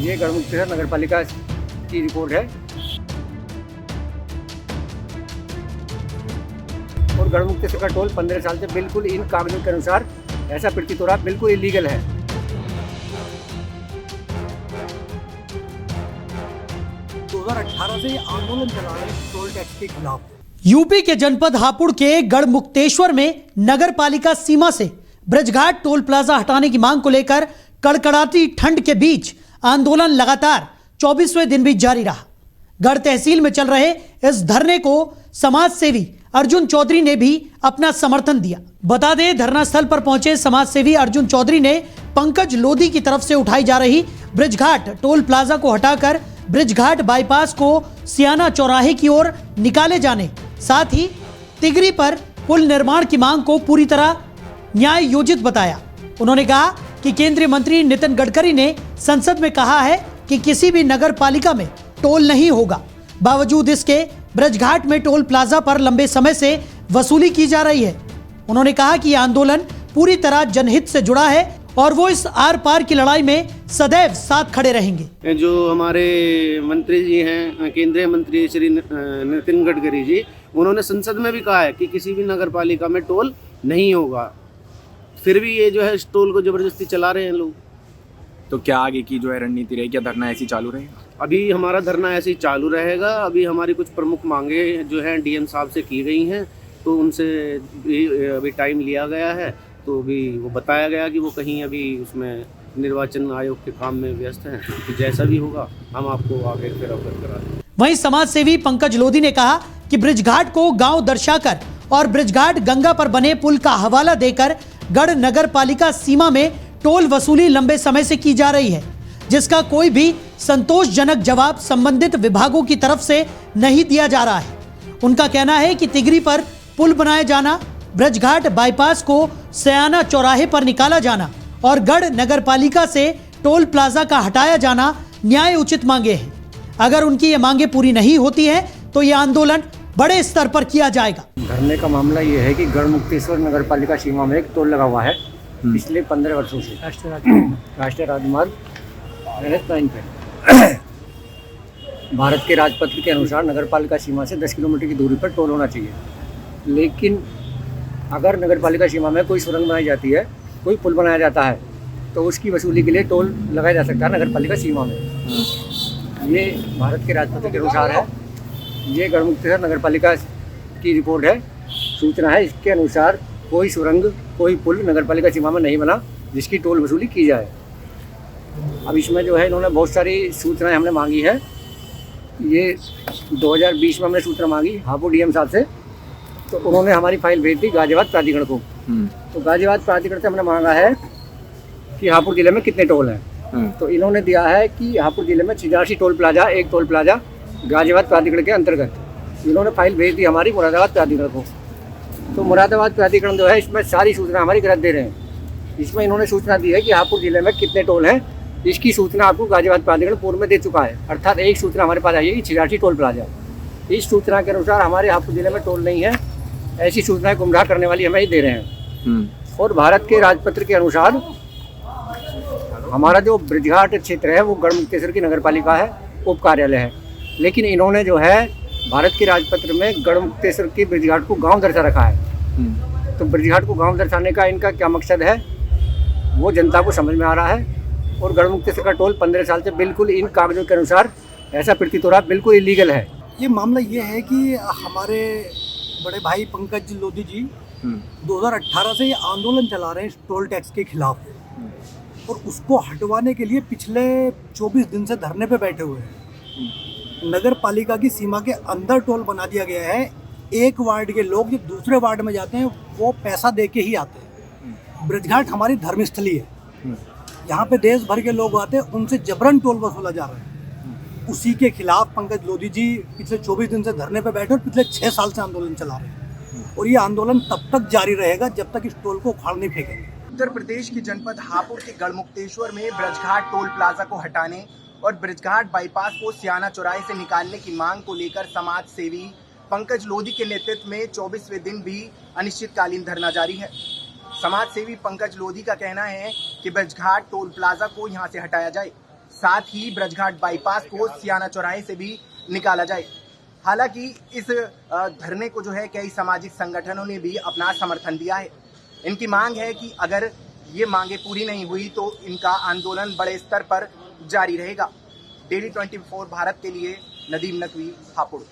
ये गढ़मुक्तेश्वर नगर पालिका की रिपोर्ट है और गढ़मुक्तेश्वर का टोल 15 साल से बिल्कुल इन कागजों के अनुसार ऐसा प्रतीत हो रहा है बिल्कुल इलीगल है। से आंदोलन चला रहे हैं टोल टैक्स के खिलाफ। यूपी के जनपद हापुड़ के गढ़मुक्तेश्वर में नगर पालिका सीमा से ब्रजघाट टोल प्लाजा हटाने की मांग को लेकर कड़कड़ाती ठंड के बीच आंदोलन लगातार 24वें दिन भी जारी रहा। गढ़ तहसील में चल रहे इस धरने को समाज सेवी अर्जुन चौधरी ने भी अपना समर्थन दिया। बता दें, धरना स्थल पर पहुंचे समाज सेवी अर्जुन चौधरी ने पंकज लोधी की तरफ से उठाई जा रही ब्रजघाट टोल प्लाजा को हटाकर ब्रजघाट बाईपास को सियाना चौराहे की ओर निकाले जाने, साथ ही तिगरी पर पुल निर्माण की मांग को पूरी तरह न्याय योजित बताया। उन्होंने कहा कि केंद्रीय मंत्री नितिन गडकरी ने संसद में कहा है कि किसी भी नगर पालिका में टोल नहीं होगा। बावजूद इसके ब्रजघाट में टोल प्लाजा पर लंबे समय से वसूली की जा रही है। उन्होंने कहा कि यह आंदोलन पूरी तरह जनहित से जुड़ा है और वो इस आर पार की लड़ाई में सदैव साथ खड़े रहेंगे। जो हमारे मंत्री जी हैं, केंद्रीय मंत्री श्री नितिन गडकरी जी, उन्होंने संसद में भी कहा है कि किसी भी नगर पालिका में टोल नहीं होगा। फिर भी ये जो है इस टोल को जबरदस्ती चला रहे हैं लोग। तो क्या आगे की जो है रणनीति रहेगी? क्या धरना ऐसी चालू रहेगा? अभी हमारा धरना ऐसे ही चालू रहेगा। अभी हमारी कुछ प्रमुख मांगे जो हैं डीएम साहब से की गई हैं, तो उनसे भी अभी टाइम लिया गया है। तो अभी वो बताया गया कि वो कहीं अभी उसमें निर्वाचन आयोग के काम में व्यस्त हैं, तो जैसा भी होगा हम आपको आगे फिर अवगत करा देंगे। वहीं समाज सेवी पंकज लोधी ने कहा कि ब्रजघाट को गांव दर्शाकर और ब्रजघाट गंगा पर बने पुल का हवाला देकर गढ़ नगर पालिका सीमा में टोल वसूली लंबे समय से की जा रही है, जिसका कोई भी संतोषजनक जवाब संबंधित विभागों की तरफ से नहीं दिया जा रहा है। उनका कहना है कि तिगरी पर पुल बनाया जाना, ब्रजघाट बाईपास को सयाना चौराहे पर निकाला जाना और गढ़ नगर पालिका से टोल प्लाजा का हटाया जाना न्याय उचित मांगे हैं। अगर उनकी ये मांगे पूरी नहीं होती है तो ये आंदोलन बड़े स्तर पर किया जाएगा। धरने का मामला ये है कि गढ़मुक्तेश्वर नगर पालिका सीमा में एक टोल लगा हुआ है पिछले 15 वर्षों से राष्ट्रीय राजमार्ग NH-9 पे। भारत के राजपत्र के अनुसार नगर पालिका सीमा से 10 किलोमीटर की दूरी पर टोल होना चाहिए, लेकिन अगर नगर पालिका सीमा में कोई सुरंग बनाई जाती है, कोई पुल बनाया जाता है, तो उसकी वसूली के लिए टोल लगाया जा सकता है नगर पालिका सीमा में। ये भारत के राजपत्र के अनुसार है। ये गढ़मुक्तेश्वर नगर पालिका की रिपोर्ट है, सूचना है। इसके अनुसार कोई सुरंग, कोई पुल नगर पालिका सीमा में नहीं बना जिसकी टोल वसूली की जाए। अब इसमें जो है इन्होंने बहुत सारी सूचनाएं हमने मांगी है। ये 2020 में हमने सूचना मांगी हापुड़ डीएम साहब से, तो उन्होंने हमारी फाइल भेज दी गाजियाबाद प्राधिकरण को। तो गाजियाबाद प्राधिकरण से हमने मांगा है कि हापुड़ जिले में कितने टोल हैं। तो इन्होंने दिया है कि हापुड़ जिले में 86 टोल प्लाजा, एक टोल प्लाजा गाजियाबाद प्राधिकरण के अंतर्गत। इन्होंने फाइल भेज दी हमारी मुरादाबाद प्राधिकरण को। तो मुरादाबाद प्राधिकरण जो है इसमें सारी सूचना हमारी गलत दे रहे हैं। इसमें इन्होंने सूचना दी है कि हापुड़ जिले में कितने टोल हैं, इसकी सूचना आपको गाजियाबाद प्राधिकरण पूर्व में दे चुका है। अर्थात एक सूचना हमारे पास आई है कि 86 टोल प्लाजा। इस सूचना के अनुसार हमारे हापुड़ जिले में टोल नहीं है, ऐसी सूचनाएं गुमराह करने वाली हमें ही दे रहे हैं। और भारत के राजपत्र के अनुसार हमारा जो ब्रजघाट क्षेत्र है वो गढ़मुक्तेश्वर की नगर पालिका है, उप कार्यालय है, लेकिन इन्होंने जो है भारत के राजपत्र में गढ़मुक्तेश्वर की ब्रजघाट को गांव दर्शा रखा है। तो ब्रजघाट को गांव दर्शाने का इनका क्या मकसद है वो जनता को समझ में आ रहा है। और गढ़मुक्तेश्वर का टोल 15 साल से बिल्कुल इन कागजों के अनुसार ऐसा प्रतीत हो रहा है बिल्कुल इलीगल है। ये मामला ये है कि हमारे बड़े भाई पंकज लोधी जी 2018 से ये आंदोलन चला रहे हैं टोल टैक्स के खिलाफ, और उसको हटवाने के लिए पिछले 24 दिन से धरने पे बैठे हुए हैं। नगर पालिका की सीमा के अंदर टोल बना दिया गया है। एक वार्ड के लोग जो दूसरे वार्ड में जाते हैं वो पैसा दे के ही आते हैं। ब्रजघाट हमारी धर्मस्थली है, यहाँ पे देश भर के लोग आते हैं, उनसे जबरन टोल वसूला जा रहा है। उसी के खिलाफ पंकज लोधी जी पिछले 24 दिन से धरने पे बैठे और पिछले 6 साल से आंदोलन चला रहे हैं, और ये आंदोलन तब तक जारी रहेगा जब तक इस टोल को उखाड़ नहीं फेंकेंगे। उत्तर प्रदेश के जनपद हापुड़ के गढ़मुक्तेश्वर में ब्रजघाट टोल प्लाजा को हटाने और ब्रजघाट बाईपास को सियाना चौराहे से निकालने की मांग को लेकर समाज सेवी पंकज लोधी के नेतृत्व में 24वें दिन भी अनिश्चितकालीन धरना जारी है। समाज सेवी पंकज लोधी का कहना है कि ब्रजघाट टोल प्लाजा को यहां से हटाया जाए, साथ ही ब्रजघाट बाईपास को सियाना चौराहे से भी निकाला जाए। हालांकि इस धरने को जो है कई सामाजिक संगठनों ने भी अपना समर्थन दिया है। इनकी मांग है कि अगर ये मांगे पूरी नहीं हुई तो इनका आंदोलन बड़े स्तर पर जारी रहेगा। डेली 24 भारत के लिए नदीम नकवी, हापुड़।